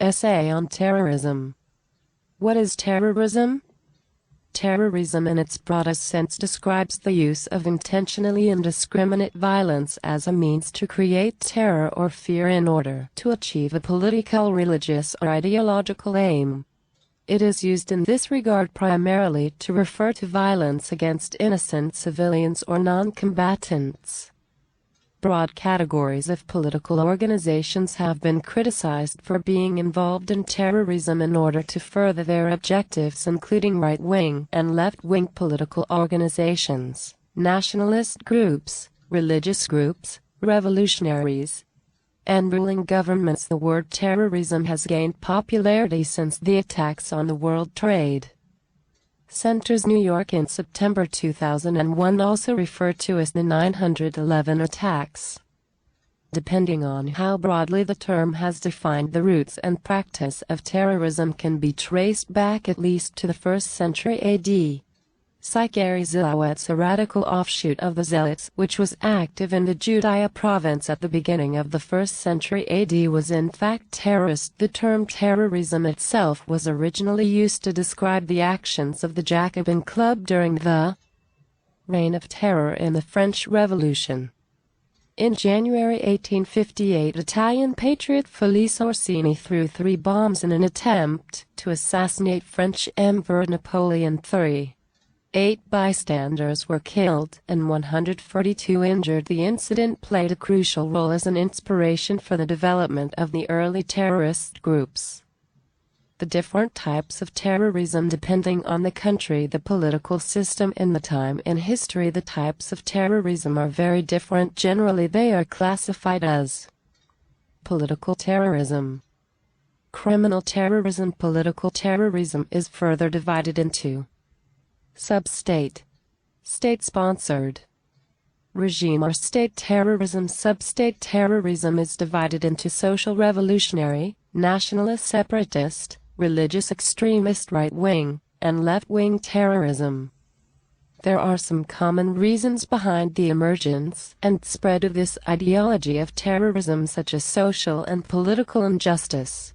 Essay on Terrorism. What is terrorism? Terrorism in its broadest sense describes the use of intentionally indiscriminate violence as a means to create terror or fear in order to achieve a political, religious, or ideological aim. It is used in this regard primarily to refer to violence against innocent civilians or non-combatants. Broad categories of political organizations have been criticized for being involved in terrorism in order to further their objectives, including right-wing and left-wing political organizations, nationalist groups, religious groups, revolutionaries, and ruling governments. The word terrorism has gained popularity since the attacks on the World Trade Centers New York in September 2001, also referred to as the 9/11 attacks. Depending on how broadly the term has defined, the roots and practice of terrorism can be traced back at least to the 1st century AD. Zilawats, a radical offshoot of the Zealots, which was active in the Judea province at the beginning of the 1st century AD, was in fact terrorist. The term terrorism itself was originally used to describe the actions of the Jacobin Club during the Reign of Terror in the French Revolution. In January 1858, Italian patriot Felice Orsini threw 3 bombs in an attempt to assassinate French Emperor Napoleon III. 8 bystanders were killed and 142 injured. The incident played a crucial role as an inspiration for the development of the early terrorist groups. The different types of terrorism depending on the country, the political system, and the time in history. The types of terrorism are very different. Generally, they are classified as political terrorism, criminal terrorism. Political terrorism is further divided into sub-state, state-sponsored, regime or state terrorism. Sub-state terrorism is divided into social revolutionary, nationalist separatist, religious extremist, right-wing, and left-wing terrorism. There are some common reasons behind the emergence and spread of this ideology of terrorism, such as social and political injustice.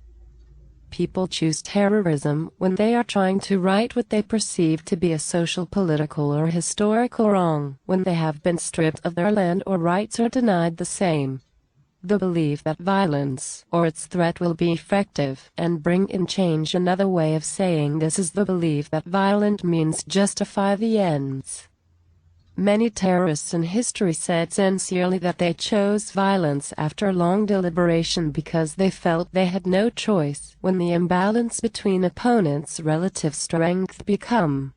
People choose terrorism when they are trying to right what they perceive to be a social, political, or historical wrong, when they have been stripped of their land or rights or denied the same. The belief that violence or its threat will be effective and bring in change. Another way of saying this is the belief that violent means justify the ends. Many terrorists in history said sincerely that they chose violence after long deliberation because they felt they had no choice when the imbalance between opponents' relative strength become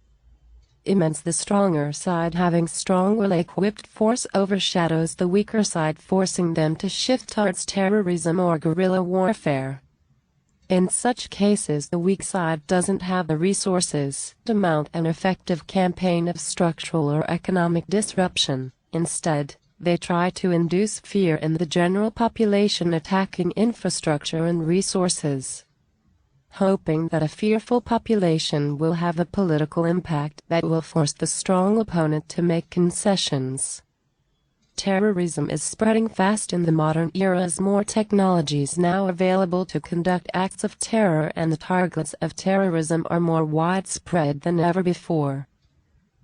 immense. The stronger side, having strong well-equipped force, overshadows the weaker side, forcing them to shift towards terrorism or guerrilla warfare. In such cases, the weak side doesn't have the resources to mount an effective campaign of structural or economic disruption. Instead, they try to induce fear in the general population, attacking infrastructure and resources, hoping that a fearful population will have a political impact that will force the strong opponent to make concessions. Terrorism is spreading fast in the modern era as more technology is now available to conduct acts of terror, and the targets of terrorism are more widespread than ever before.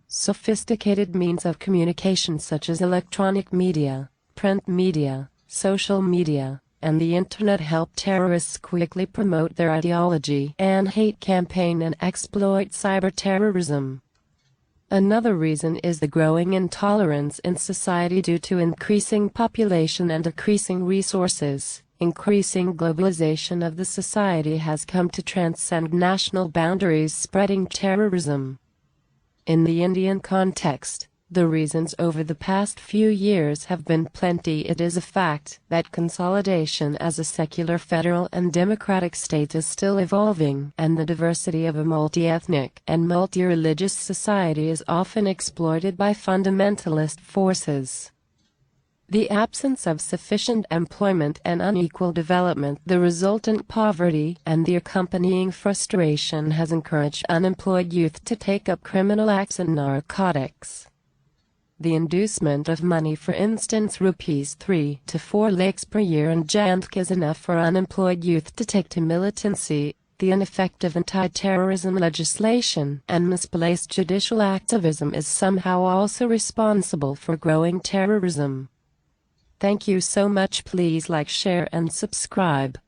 Sophisticated means of communication such as electronic media, print media, social media, and the Internet help terrorists quickly promote their ideology and hate campaign and exploit cyber-terrorism. Another reason is the growing intolerance in society due to increasing population and decreasing resources. Increasing globalization of the society has come to transcend national boundaries, spreading terrorism. In the Indian context, the reasons over the past few years have been plenty. It is a fact that consolidation as a secular federal and democratic state is still evolving, and the diversity of a multi-ethnic and multi-religious society is often exploited by fundamentalist forces. The absence of sufficient employment and unequal development, the resultant poverty, and the accompanying frustration has encouraged unemployed youth to take up criminal acts and narcotics. The inducement of money, for instance rupees 3 to 4 lakhs per year in Jhank, is enough for unemployed youth to take to militancy. The ineffective anti-terrorism legislation and misplaced judicial activism is somehow also responsible for growing terrorism. Thank you so much. Please like, share and subscribe.